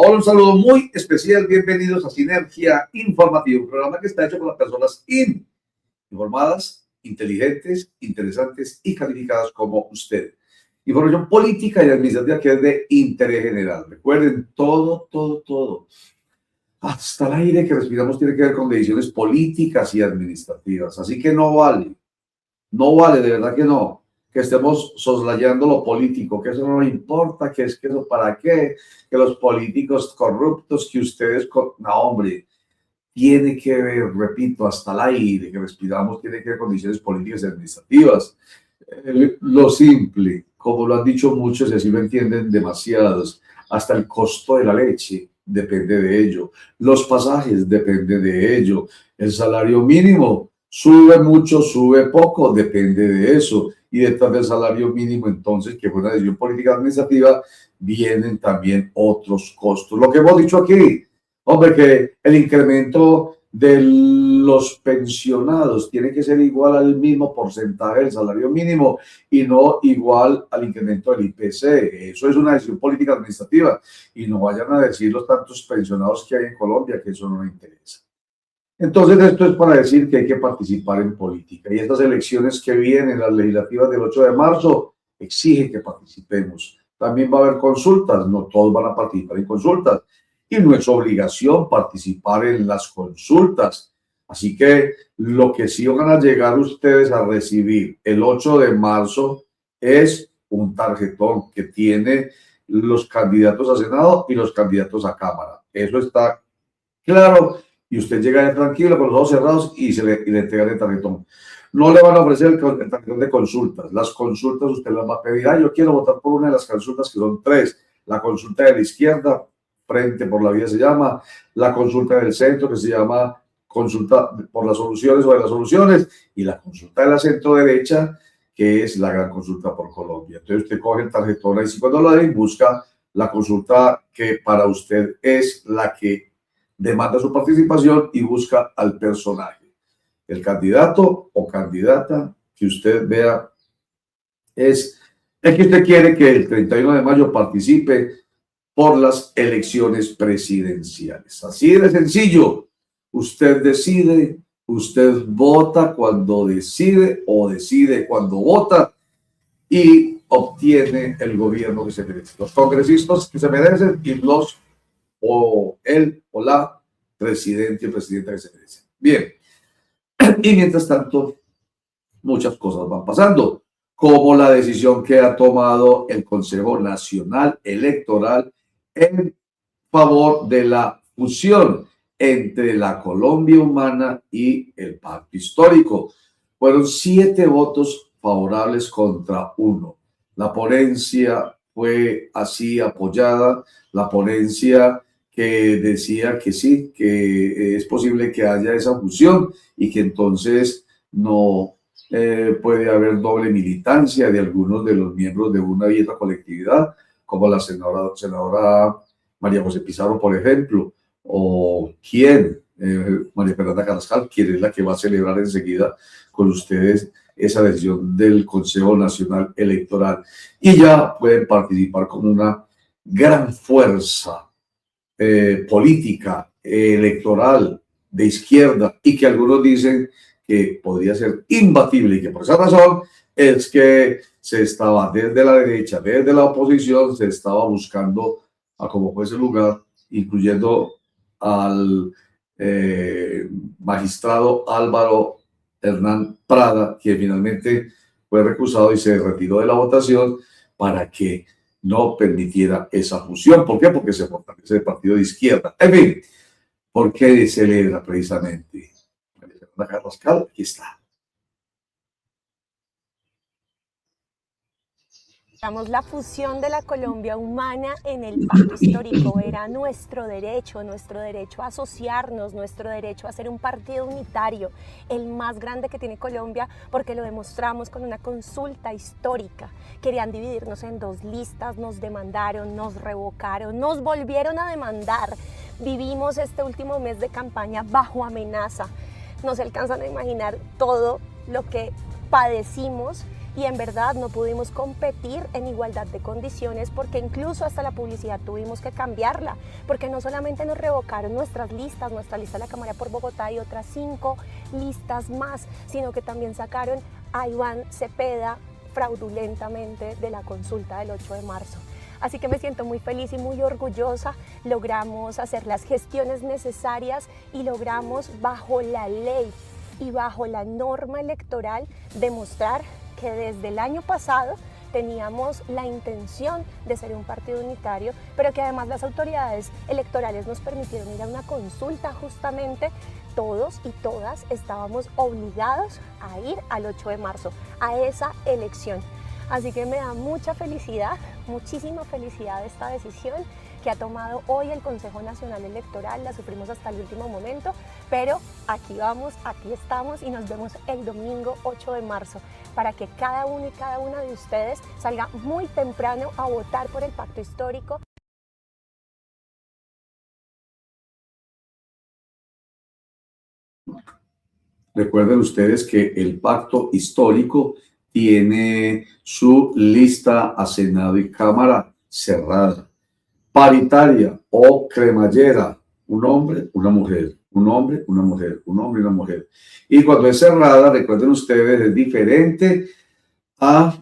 Hola, un saludo muy especial. Bienvenidos a Sinergia Informativa, un programa que está hecho por las personas informadas, inteligentes, interesantes y calificadas como usted. Información política y administrativa que es de interés general. Recuerden, todo, hasta el aire que respiramos tiene que ver con decisiones políticas y administrativas. Así que no vale, de verdad que estemos soslayando lo político, que eso no importa, que es que eso para qué, que los políticos corruptos, que ustedes, no hombre, tiene que ver, repito, hasta el aire que respiramos, tiene que ver con condiciones políticas y administrativas. Lo simple, como lo han dicho muchos y así lo entienden demasiados, hasta el costo de la leche depende de ello, los pasajes dependen de ello, el salario mínimo sube mucho, sube poco, depende de eso. Y detrás del salario mínimo, entonces, que fue una decisión política administrativa, vienen también otros costos. Lo que hemos dicho aquí, hombre, que el incremento de los pensionados tiene que ser igual al mismo porcentaje del salario mínimo y no igual al incremento del IPC. Eso es una decisión política administrativa. Y no vayan a decir los tantos pensionados que hay en Colombia que eso no les interesa. Entonces, esto es para decir que hay que participar en política. Y estas elecciones que vienen, las legislativas del 8 de marzo, exigen que participemos. También va a haber consultas, no todos van a participar en consultas. Y no es obligación participar en las consultas. Así que lo que sí van a llegar ustedes a recibir el 8 de marzo es un tarjetón que tiene los candidatos a Senado y los candidatos a Cámara. Eso está claro. Y usted llega tranquilo con los ojos cerrados y le entregan el tarjetón. No le van a ofrecer el tarjetón de consultas. Las consultas usted las va a pedir. Yo quiero votar por una de las consultas que son 3. La consulta de la izquierda, Frente por la Vida se llama. La consulta del centro, que se llama Consulta por las Soluciones o de las Soluciones. Y la consulta de la centro derecha, que es la Gran Consulta por Colombia. Entonces usted coge el tarjetón ahí $5 y busca la consulta que para usted es la que demanda su participación y busca al personaje. El candidato o candidata que usted vea es el que usted quiere que el 31 de mayo participe por las elecciones presidenciales. Así de sencillo. Usted decide, usted vota cuando decide o decide cuando vota y obtiene el gobierno que se merece. Los congresistas que se merecen y los o él o la presidente y presidenta que se merece. Bien, y mientras tanto, muchas cosas van pasando, como la decisión que ha tomado el Consejo Nacional Electoral en favor de la fusión entre la Colombia Humana y el Pacto Histórico. Fueron 7 votos favorables contra 1. La ponencia fue así apoyada, la ponencia que decía que sí, que es posible que haya esa fusión y que entonces no puede haber doble militancia de algunos de los miembros de una y otra colectividad, como la senadora María José Pizarro, por ejemplo, o María Fernanda Carrascal, quien es la que va a celebrar enseguida con ustedes esa decisión del Consejo Nacional Electoral. Y ya pueden participar con una gran fuerza política, electoral, de izquierda, y que algunos dicen que podría ser imbatible y que por esa razón es que se estaba desde la derecha, desde la oposición, se estaba buscando a como fuese lugar, incluyendo al magistrado Álvaro Hernán Prada, que finalmente fue recusado y se retiró de la votación para que no permitiera esa fusión. ¿Por qué? Porque se fortalece el partido de izquierda. En fin, ¿por qué celebra precisamente María Fernanda Carrascal? Aquí está. La fusión de la Colombia Humana en el Pacto Histórico era nuestro derecho a asociarnos, nuestro derecho a ser un partido unitario, el más grande que tiene Colombia, porque lo demostramos con una consulta histórica. Querían dividirnos en 2 listas, nos demandaron, nos revocaron, nos volvieron a demandar. Vivimos este último mes de campaña bajo amenaza. No se alcanzan a imaginar todo lo que padecimos y en verdad no pudimos competir en igualdad de condiciones porque incluso hasta la publicidad tuvimos que cambiarla, porque no solamente nos revocaron nuestra lista de la Cámara por Bogotá y otras 5 listas más, sino que también sacaron a Iván Cepeda fraudulentamente de la consulta del 8 de marzo. Así que me siento muy feliz y muy orgullosa. Logramos hacer las gestiones necesarias y logramos bajo la ley y bajo la norma electoral demostrar que desde el año pasado teníamos la intención de ser un partido unitario, pero que además las autoridades electorales nos permitieron ir a una consulta justamente. Todos y todas estábamos obligados a ir al 8 de marzo, a esa elección. Así que me da mucha felicidad, muchísima felicidad esta decisión que ha tomado hoy el Consejo Nacional Electoral. La sufrimos hasta el último momento, pero aquí vamos, aquí estamos y nos vemos el domingo 8 de marzo para que cada uno y cada una de ustedes salga muy temprano a votar por el pacto histórico. Recuerden ustedes que el pacto histórico tiene su lista a Senado y Cámara cerrada, paritaria o cremallera, un hombre, una mujer, un hombre, una mujer, un hombre y una mujer. Y cuando es cerrada, recuerden ustedes, es diferente a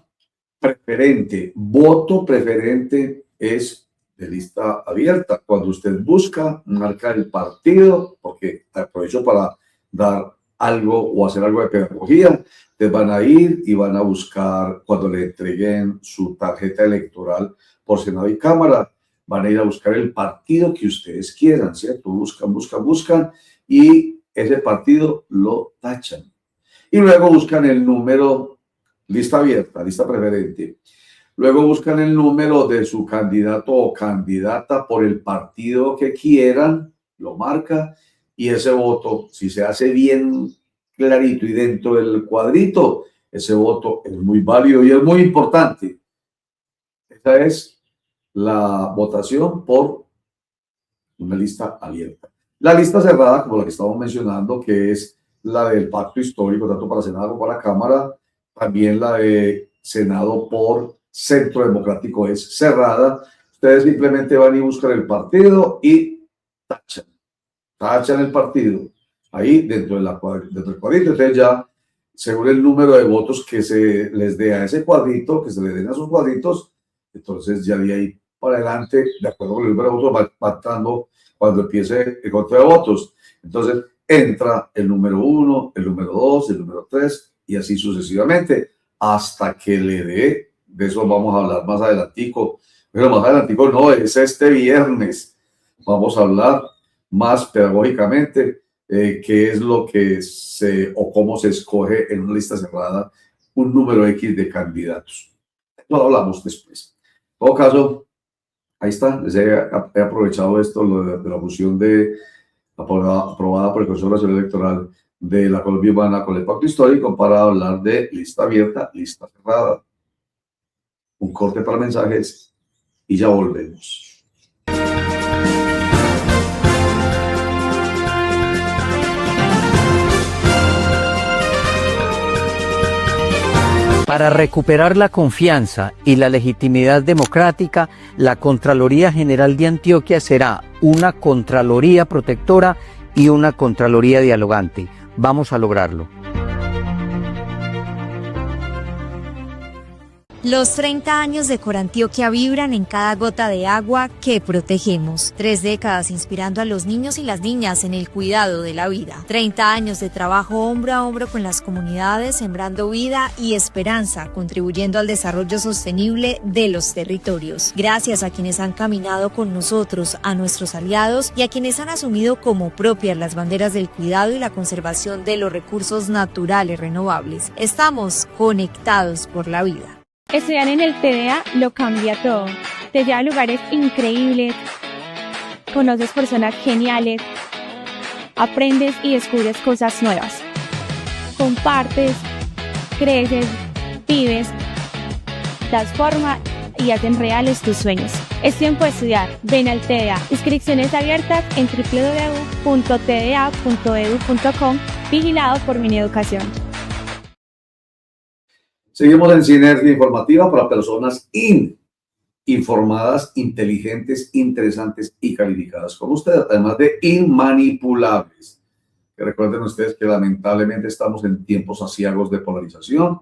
preferente. Voto preferente es de lista abierta. Cuando usted busca, marca el partido, porque aprovecho para dar algo o hacer algo de pedagogía, te van a ir y van a buscar, cuando le entreguen su tarjeta electoral por Senado y Cámara, van a ir a buscar el partido que ustedes quieran, ¿cierto? Buscan y ese partido lo tachan. Y luego buscan el número, lista abierta, lista preferente. Luego buscan el número de su candidato o candidata por el partido que quieran, lo marca, y ese voto, si se hace bien clarito y dentro del cuadrito, ese voto es muy válido y es muy importante. Esa es la votación por una lista abierta. La lista cerrada, como la que estamos mencionando, que es la del pacto histórico, tanto para Senado como para Cámara, también la de Senado por Centro Democrático es cerrada. Ustedes simplemente van y buscan el partido y tachan el partido ahí dentro del cuadrito. Entonces ya, según el número de votos que se les dé a ese cuadrito, que se le den a sus cuadritos, entonces ya de ahí para adelante, de acuerdo con el número de votos, va matando cuando empiece el conteo de votos. Entonces entra el número 1, el número 2, el número 3 y así sucesivamente hasta que le dé. De eso vamos a hablar más adelantico. Pero más adelantico no, es este viernes. Vamos a hablar más pedagógicamente qué es lo que o cómo se escoge en una lista cerrada un número X de candidatos. Lo hablamos después. En todo caso, ahí está. Les he aprovechado esto, lo de la fusión aprobada por el Consejo Nacional Electoral de la Colombia Humana con el pacto histórico para hablar de lista abierta, lista cerrada. Un corte para mensajes y ya volvemos. Para recuperar la confianza y la legitimidad democrática, la Contraloría General de Antioquia será una Contraloría protectora y una Contraloría dialogante. Vamos a lograrlo. Los 30 años de Corantioquia vibran en cada gota de agua que protegemos. 3 décadas inspirando a los niños y las niñas en el cuidado de la vida. 30 años de trabajo hombro a hombro con las comunidades, sembrando vida y esperanza, contribuyendo al desarrollo sostenible de los territorios. Gracias a quienes han caminado con nosotros, a nuestros aliados y a quienes han asumido como propias las banderas del cuidado y la conservación de los recursos naturales renovables. Estamos conectados por la vida. Estudiar en el TDA lo cambia todo. Te lleva a lugares increíbles, conoces personas geniales, aprendes y descubres cosas nuevas. Compartes, creces, vives, das forma y hacen reales tus sueños. Es tiempo de estudiar. Ven al TDA. Inscripciones abiertas en www.tda.edu.com. Vigilado por Mineducación. Seguimos en Sinergia Informativa para personas informadas, inteligentes, interesantes y calificadas como ustedes, además de inmanipulables. Que recuerden ustedes que lamentablemente estamos en tiempos aciagos de polarización,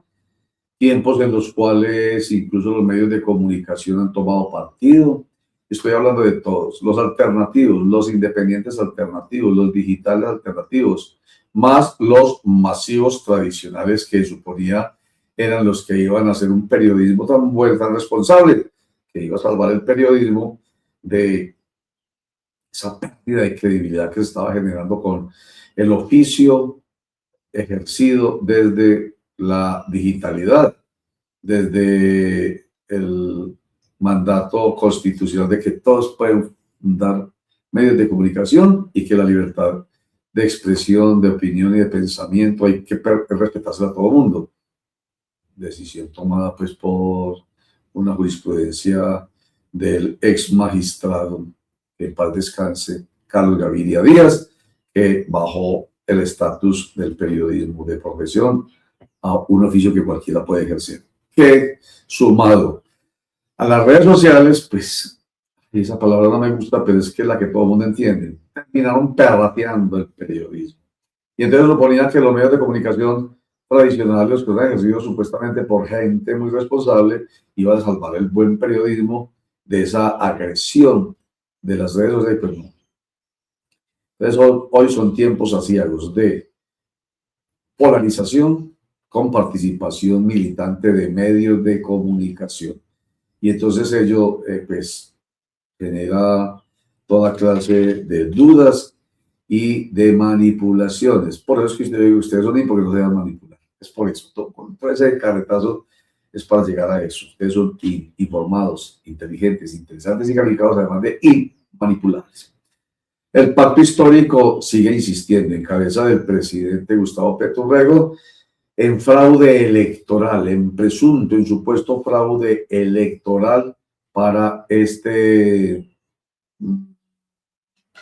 tiempos en los cuales incluso los medios de comunicación han tomado partido. Estoy hablando de todos, los alternativos, los independientes alternativos, los digitales alternativos, más los masivos tradicionales que suponía eran los que iban a hacer un periodismo tan bueno, tan responsable, que iba a salvar el periodismo de esa pérdida de credibilidad que se estaba generando con el oficio ejercido desde la digitalidad, desde el mandato constitucional de que todos pueden dar medios de comunicación y que la libertad de expresión, de opinión y de pensamiento hay que respetársela a todo el mundo. Decisión tomada pues por una jurisprudencia del ex magistrado, que en paz descanse, Carlos Gaviria Díaz, que bajó el estatus del periodismo de profesión a un oficio que cualquiera puede ejercer. Que sumado a las redes sociales, pues esa palabra no me gusta, pero es que es la que todo el mundo entiende, terminaron perrateando el periodismo. Y entonces suponía que los medios de comunicación tradicionales, que han ejercido supuestamente por gente muy responsable, iban a salvar el buen periodismo de esa agresión de las redes sociales. Pues no. Entonces hoy son tiempos aciagos de polarización con participación militante de medios de comunicación. Y entonces ello pues genera toda clase de dudas y de manipulaciones. Por eso es que ustedes son porque no se dejan manipular. Es por eso. Todo ese carretazo es para llegar a eso. Ustedes son informados, inteligentes, interesantes y calificados, además de manipulables. El pacto histórico sigue insistiendo en cabeza del presidente Gustavo Petro Urrego en fraude electoral, en presunto, en supuesto fraude electoral para este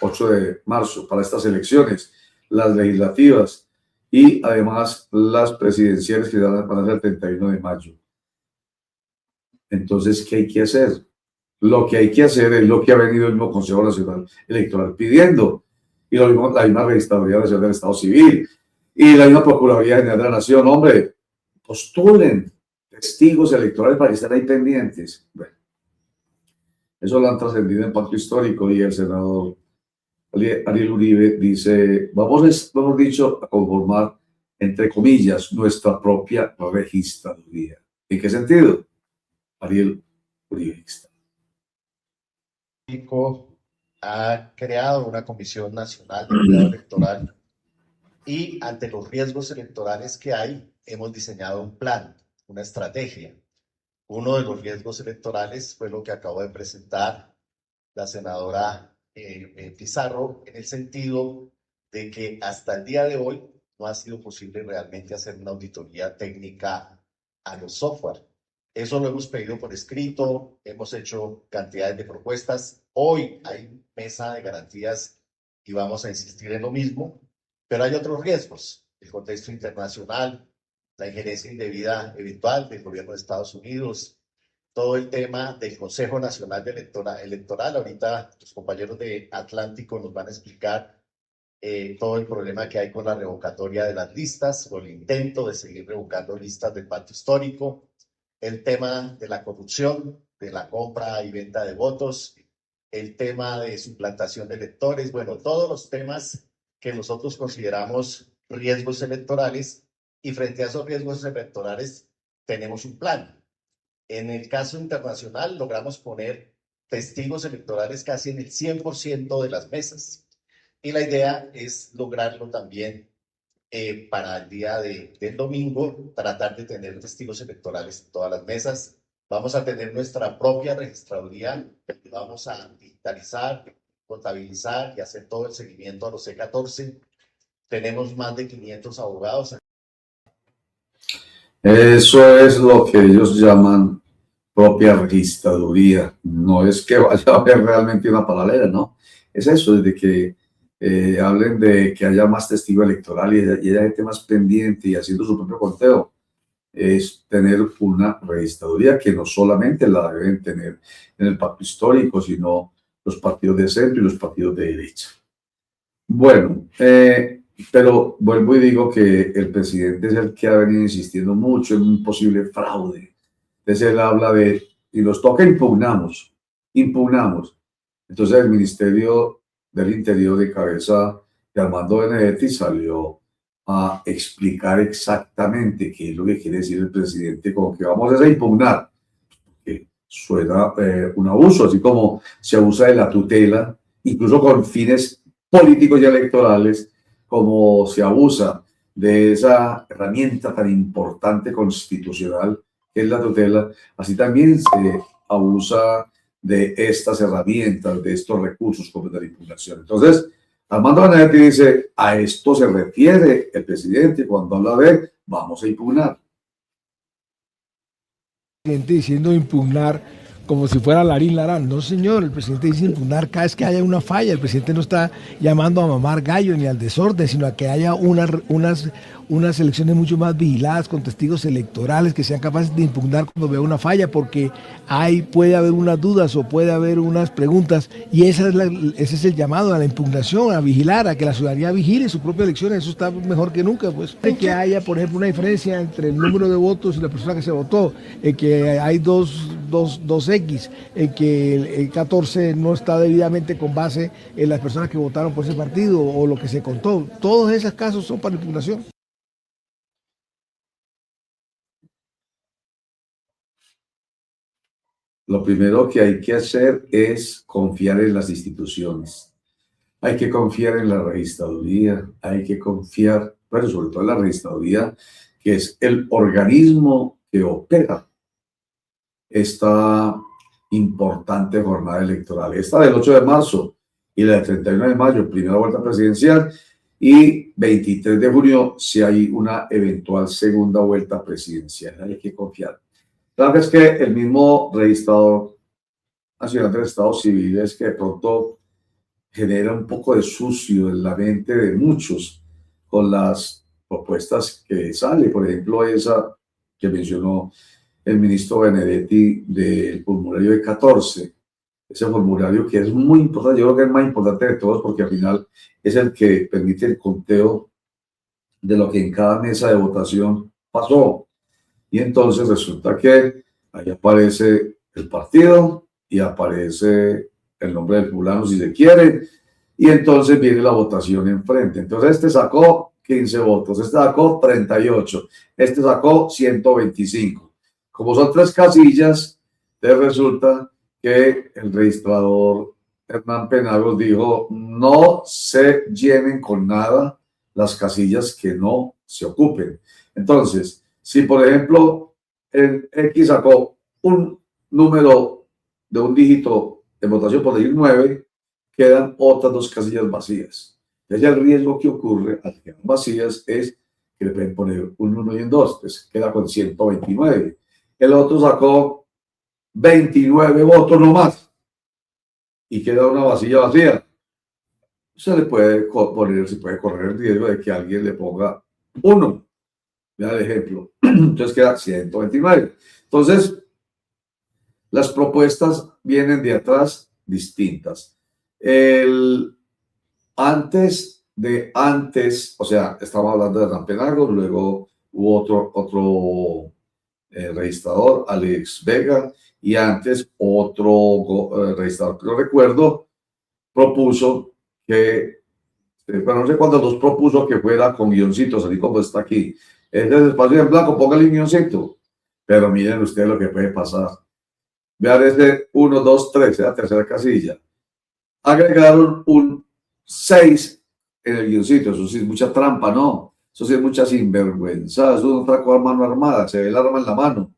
8 de marzo, para estas elecciones, las legislativas y además las presidenciales que van a ser el 31 de mayo. Entonces, ¿qué hay que hacer? Lo que hay que hacer es lo que ha venido el mismo Consejo Nacional Electoral pidiendo, y lo mismo la misma Registraduría Nacional del Estado Civil y la misma Procuraduría General de la Nación. Hombre, postulen testigos electorales para que estén ahí pendientes. Bueno, eso lo han trascendido en pacto histórico y el senador Ariel Uribe dice, vamos, hemos dicho, a conformar, entre comillas, nuestra propia registraduría. ¿En qué sentido? Ariel Uribe ha creado una Comisión Nacional de Cuidado Electoral y ante los riesgos electorales que hay, hemos diseñado un plan, una estrategia. Uno de los riesgos electorales fue lo que acabó de presentar la senadora Pizarro, en el sentido de que hasta el día de hoy no ha sido posible realmente hacer una auditoría técnica a los software. Eso lo hemos pedido por escrito, hemos hecho cantidades de propuestas. Hoy hay mesa de garantías y vamos a insistir en lo mismo, pero hay otros riesgos. El contexto internacional, la injerencia indebida eventual del gobierno de Estados Unidos, todo el tema del Consejo Nacional Electoral. Ahorita los compañeros de Atlántico nos van a explicar todo el problema que hay con la revocatoria de las listas o el intento de seguir revocando listas del pacto histórico. El tema de la corrupción, de la compra y venta de votos, el tema de suplantación de electores, bueno, todos los temas que nosotros consideramos riesgos electorales, y frente a esos riesgos electorales tenemos un plan. En el caso internacional logramos poner testigos electorales casi en el 100% de las mesas, y la idea es lograrlo también para el día del domingo, tratar de tener testigos electorales en todas las mesas. Vamos a tener nuestra propia registraduría, vamos a digitalizar, contabilizar y hacer todo el seguimiento a los C14. Tenemos más de 500 abogados. Eso es lo que ellos llaman propia registraduría. No es que vaya a haber realmente una paralela, ¿no? Es eso, desde que hablen de que haya más testigo electoral y haya gente más pendiente y haciendo su propio conteo. es tener una registraduría que no solamente la deben tener en el pacto histórico, sino los partidos de centro y los partidos de derecha. Bueno, pero vuelvo y digo que el presidente es el que ha venido insistiendo mucho en un posible fraude. Entonces él habla de, y nos toca impugnamos. Entonces el Ministerio del Interior de cabeza de Armando Benedetti salió a explicar exactamente qué es lo que quiere decir el presidente con que vamos a impugnar. Que suena un abuso, así como se abusa de la tutela, incluso con fines políticos y electorales, como se abusa de esa herramienta tan importante constitucional que es la tutela, así también se abusa de estas herramientas, de estos recursos como de la impugnación. Entonces, Armando Benedetti dice, a esto se refiere el presidente cuando habla de vamos a impugnar. El presidente diciendo impugnar como si fuera Larín Larán. No, señor, el presidente dice impugnar cada vez que haya una falla. El presidente no está llamando a mamar gallo ni al desorden, sino a que haya unas elecciones mucho más vigiladas con testigos electorales que sean capaces de impugnar cuando vea una falla, porque puede haber unas dudas o puede haber unas preguntas, y ese es el llamado a la impugnación, a vigilar, a que la ciudadanía vigile su propia elección. Eso está mejor que nunca, pues. Que haya, por ejemplo, una diferencia entre el número de votos y la persona que se votó, que hay dos X, que el 14 no está debidamente con base en las personas que votaron por ese partido o lo que se contó. Todos esos casos son para impugnación. Lo primero que hay que hacer es confiar en las instituciones. Hay que confiar en la registraduría, hay que confiar, pero sobre todo en la registraduría, que es el organismo que opera esta importante jornada electoral. Esta del 8 de marzo y la del 31 de mayo, primera vuelta presidencial, y 23 de junio, si hay una eventual segunda vuelta presidencial. Hay que confiar. La verdad es que el mismo registrador nacional del Estado Civil es que de pronto genera un poco de sucio en la mente de muchos con las propuestas que sale. Por ejemplo, esa que mencionó el ministro Benedetti del formulario de 14. Ese formulario que es muy importante, yo creo que es el más importante de todos porque al final es el que permite el conteo de lo que en cada mesa de votación pasó. Y entonces resulta que ahí aparece el partido y aparece el nombre del fulano si se quiere, y entonces viene la votación enfrente. Entonces este sacó 15 votos, este sacó 38, este sacó 125. Como son 3 casillas, entonces resulta que el registrador Hernán Penagos dijo, no se llenen con nada las casillas que no se ocupen. Entonces, si, por ejemplo, el X sacó un número de un dígito de votación, por decir 9, quedan otras 2 casillas vacías. Entonces, el riesgo que ocurre al quedar vacías es que le pueden poner un 1 y un 2, pues queda con 129. El otro sacó 29 votos nomás y queda una vasilla vacía. Se le puede poner, se puede correr el riesgo de que alguien le ponga 1. Vean el ejemplo. Entonces queda 129. Entonces, las propuestas vienen de atrás distintas. Antes, o sea, estamos hablando de Hernán Penagos, luego hubo otro registrador, Alex Vega, y antes otro registrador que no recuerdo, propuso que, bueno, no sé cuándo los propuso que fuera con guioncitos, así como está aquí. Ese espacio en blanco, póngale un guioncito. Pero miren ustedes lo que puede pasar. Vean este 1, 2, 3, la tercera casilla. Agregaron un 6 en el guioncito. Eso sí es mucha trampa, ¿no? Eso sí es mucha sinvergüenza. Eso no trajo a mano armada, se ve el arma en la mano.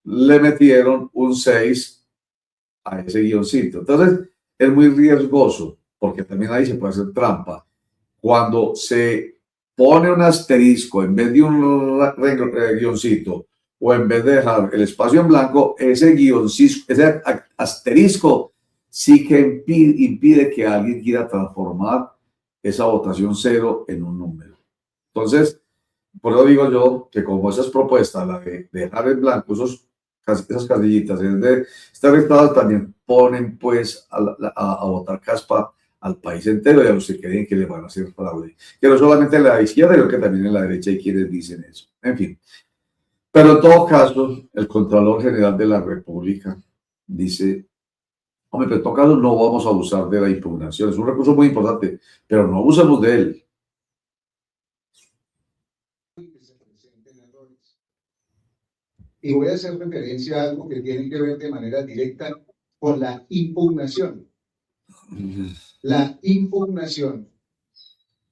Le metieron un 6 a ese guioncito. Entonces, es muy riesgoso, porque también ahí se puede hacer trampa. Cuando se pone un asterisco en vez de un guioncito, o en vez de dejar el espacio en blanco, ese asterisco sí que impide que alguien quiera transformar esa votación 0 en un número. Entonces, Por eso digo yo que como esa es propuesta, la de dejar en blanco esas casillitas, en vez de estar restadas, también ponen pues a botar caspa al país entero y a los que creen que le van a hacer fraude. Que no solamente en la izquierda, sino que también en la derecha hay quienes dicen eso. En fin. Pero en todo caso, el Contralor General de la República dice, hombre, pero en todo caso no vamos a abusar de la impugnación. Es un recurso muy importante, pero no abusemos de él. Y voy a hacer referencia a algo que tiene que ver de manera directa con la impugnación. La impugnación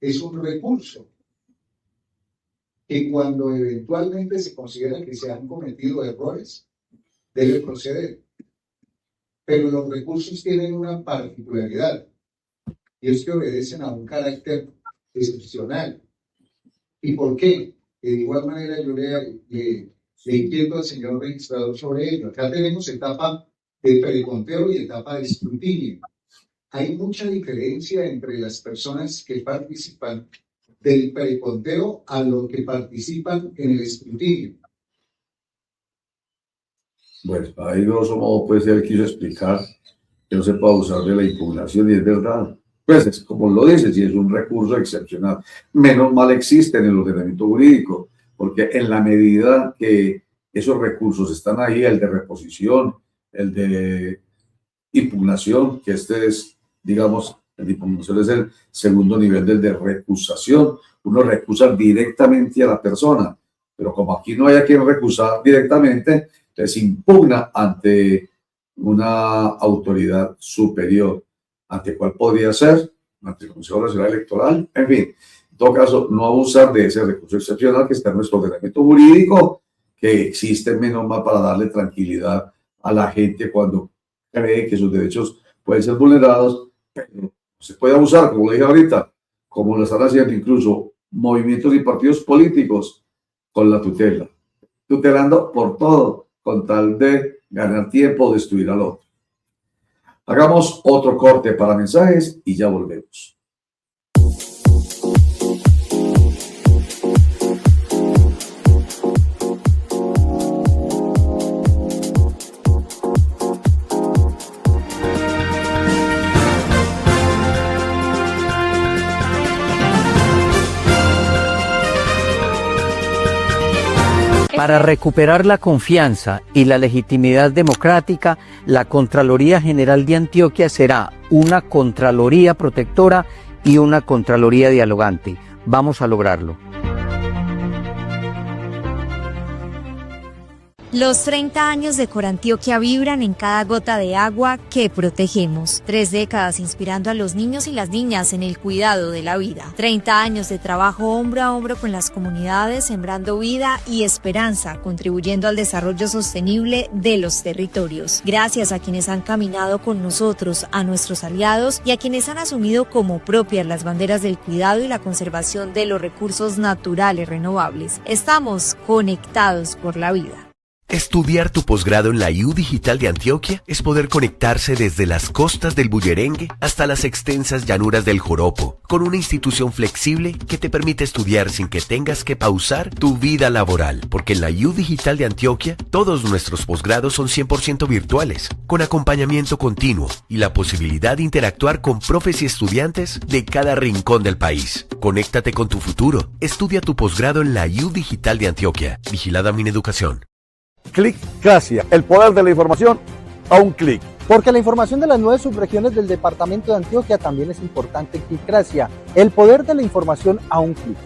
es un recurso que cuando eventualmente se considera que se han cometido errores, debe proceder. Pero los recursos tienen una particularidad, y es que obedecen a un carácter excepcional. ¿Y por qué? De igual manera yo le inquieto al señor registrador sobre ello. Acá tenemos etapa de preconteo y etapa de escrutinio. Hay mucha diferencia entre las personas que participan del preconteo a los que participan en el escrutinio. Bueno, ahí grosso modo, pues él quiso explicar que no se puede usar de la impugnación y es verdad. Pues es como lo dice, si es un recurso excepcional. Menos mal existe en el ordenamiento jurídico, porque en la medida que esos recursos están ahí, el de reposición, el de impugnación, que este es, digamos, el de impugnación es el segundo nivel del de recusación. Uno recusa directamente a la persona, pero como aquí no hay a quien recusar directamente, se impugna ante una autoridad superior. ¿Ante cuál podría ser? Ante el Consejo Nacional Electoral. En fin, en todo caso, no abusar de ese recurso excepcional que está en nuestro ordenamiento jurídico, que existe menos mal para darle tranquilidad a la gente cuando cree que sus derechos pueden ser vulnerados, pero no se puede abusar, como lo dije ahorita, como lo están haciendo incluso movimientos y partidos políticos con la tutela, tutelando por todo, con tal de ganar tiempo o destruir al otro. Hagamos otro corte para mensajes y ya volvemos. Para recuperar la confianza y la legitimidad democrática, la Contraloría General de Antioquia será una Contraloría protectora y una Contraloría dialogante. Vamos a lograrlo. Los 30 años de Corantioquia vibran en cada gota de agua que protegemos. 3 décadas inspirando a los niños y las niñas en el cuidado de la vida. 30 años de trabajo hombro a hombro con las comunidades, sembrando vida y esperanza, contribuyendo al desarrollo sostenible de los territorios. Gracias a quienes han caminado con nosotros, a nuestros aliados y a quienes han asumido como propias las banderas del cuidado y la conservación de los recursos naturales renovables. Estamos conectados por la vida. Estudiar tu posgrado en la U Digital de Antioquia es poder conectarse desde las costas del Bullerengue hasta las extensas llanuras del Joropo, con una institución flexible que te permite estudiar sin que tengas que pausar tu vida laboral, porque en la U Digital de Antioquia todos nuestros posgrados son 100% virtuales, con acompañamiento continuo y la posibilidad de interactuar con profes y estudiantes de cada rincón del país. Conéctate con tu futuro. Estudia tu posgrado en la U Digital de Antioquia. Vigilada Mineducación. Clickracia, el poder de la información a un clic. Porque la información de las 9 subregiones del departamento de Antioquia también es importante en Clickracia, el poder de la información a un clic.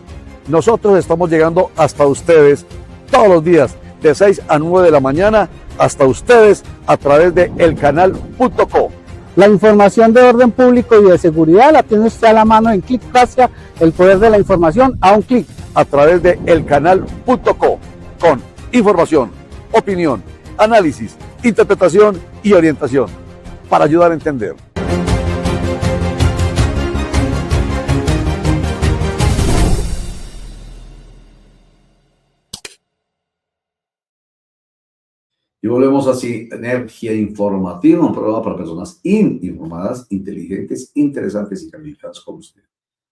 Nosotros estamos llegando hasta ustedes todos los días, de 6 a 9 de la mañana, hasta ustedes a través de elcanal.co. La información de orden público y de seguridad la tiene usted a la mano en Clickracia, el poder de la información a un clic. A través de elcanal.co, con información, opinión, análisis, interpretación y orientación para ayudar a entender. Y volvemos así, Energía Informativa, un programa para personas informadas, inteligentes, interesantes y calificadas como usted,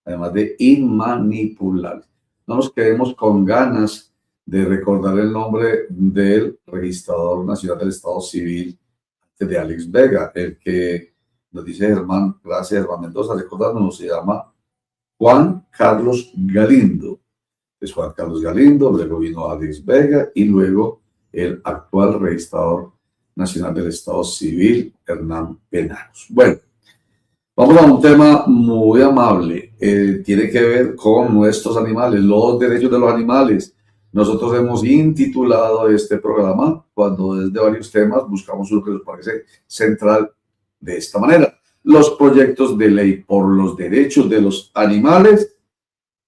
además de inmanipulables. no nos quedemos con ganas de recordar el nombre del registrador nacional del Estado Civil de Alex Vega, el que nos dice Germán, gracias Germán Mendoza, recordándonos, se llama Juan Carlos Galindo. Es Juan Carlos Galindo, luego vino Alex Vega y luego el actual registrador nacional del Estado Civil, Hernán Penaros. Bueno, vamos a un tema muy amable, tiene que ver con nuestros animales, los derechos de los animales. Nosotros hemos intitulado este programa, cuando desde varios temas buscamos uno que nos parece central, de esta manera: los proyectos de ley por los derechos de los animales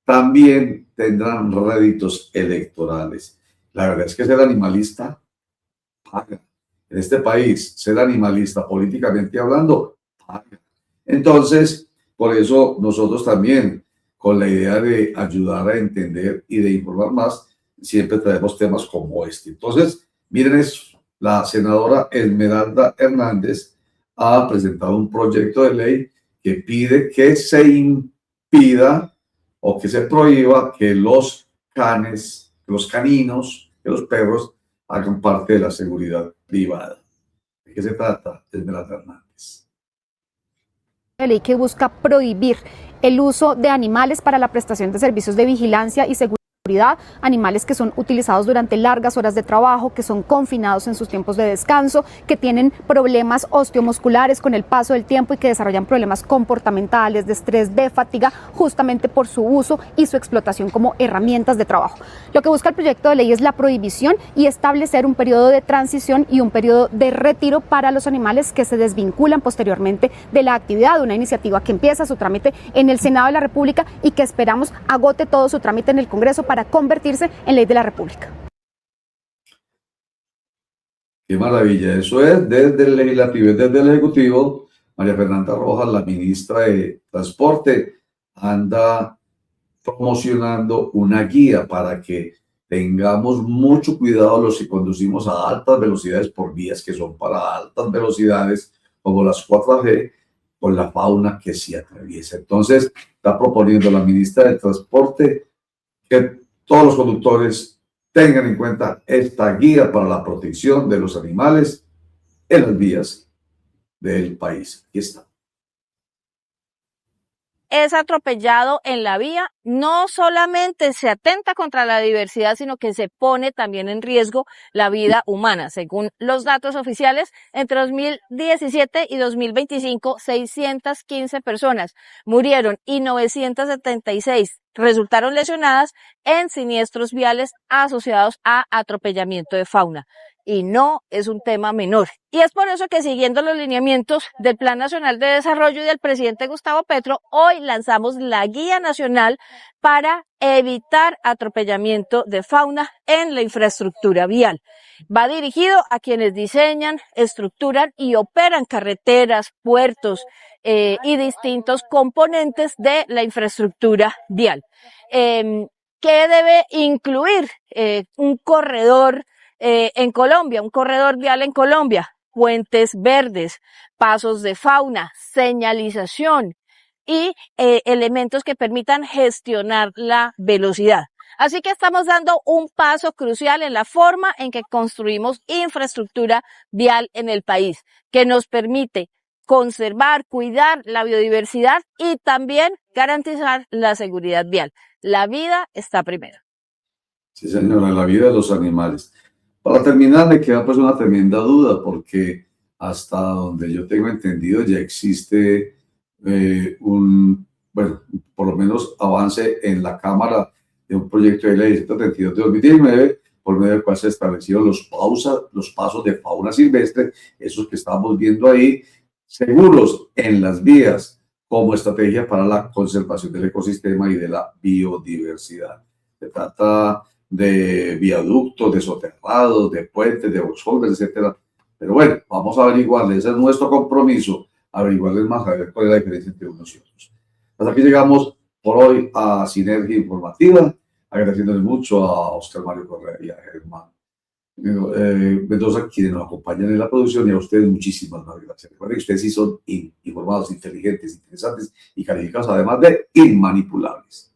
también tendrán réditos electorales. La verdad es que ser animalista paga. En este país, ser animalista políticamente hablando paga. Entonces, por eso nosotros también, con la idea de ayudar a entender y de informar más, siempre traemos temas como este. Entonces, miren eso, la senadora Esmeralda Hernández ha presentado un proyecto de ley que pide que se impida o que se prohíba que los canes, los caninos, que los perros hagan parte de la seguridad privada. ¿De qué se trata, Esmeralda Hernández? La ley que busca prohibir el uso de animales para la prestación de servicios de vigilancia y seguridad, animales que son utilizados durante largas horas de trabajo, que son confinados en sus tiempos de descanso, que tienen problemas osteomusculares con el paso del tiempo y que desarrollan problemas comportamentales, de estrés, de fatiga, justamente por su uso y su explotación como herramientas de trabajo. Lo que busca el proyecto de ley es la prohibición y establecer un periodo de transición y un periodo de retiro para los animales que se desvinculan posteriormente de la actividad, una iniciativa que empieza su trámite en el Senado de la República y que esperamos agote todo su trámite en el Congreso para convertirse en ley de la República. Qué maravilla, eso es desde el Legislativo, desde el Ejecutivo. María Fernanda Rojas, la ministra de Transporte, anda promocionando una guía para que tengamos mucho cuidado los que conducimos a altas velocidades por vías que son para altas velocidades, como las 4G, con la fauna que se atraviesa. Entonces, está proponiendo la ministra de Transporte que todos los conductores tengan en cuenta esta guía para la protección de los animales en las vías del país. Aquí está. Es atropellado en la vía, no solamente se atenta contra la diversidad, sino que se pone también en riesgo la vida humana. Según los datos oficiales, entre 2017 y 2025, 615 personas murieron y 976 resultaron lesionadas en siniestros viales asociados a atropellamiento de fauna. Y no es un tema menor. Y es por eso que, siguiendo los lineamientos del Plan Nacional de Desarrollo y del presidente Gustavo Petro, hoy lanzamos la Guía Nacional para evitar atropellamiento de fauna en la infraestructura vial. Va dirigido a quienes diseñan, estructuran y operan carreteras, puertos y distintos componentes de la infraestructura vial. ¿Qué debe incluir un corredor en Colombia, un corredor vial en Colombia? Puentes verdes, pasos de fauna, señalización y elementos que permitan gestionar la velocidad. Así que estamos dando un paso crucial en la forma en que construimos infraestructura vial en el país, que nos permite conservar, cuidar la biodiversidad y también garantizar la seguridad vial. La vida está primero. Sí, señora, la vida de los animales. Para terminar, me queda pues una tremenda duda, porque hasta donde yo tengo entendido ya existe por lo menos avance en la Cámara de un proyecto de ley 132 de 2019, por medio del cual se establecieron los pasos de fauna silvestre, esos que estamos viendo ahí, seguros en las vías, como estrategia para la conservación del ecosistema y de la biodiversidad. Se trata de viaductos, de soterrados, de puentes, de boxholvers, etcétera. Pero bueno, vamos a averiguarles, ese es nuestro compromiso, averiguarles más, a ver cuál es la diferencia entre unos y otros. Hasta aquí llegamos por hoy a Sinergia Informativa, agradeciéndoles mucho a Oscar Mario Correa y a Germán Mendoza, quienes nos acompañan en la producción, y a ustedes muchísimas gracias. Recuerden que ustedes sí son informados, inteligentes, interesantes y calificados, además de inmanipulables.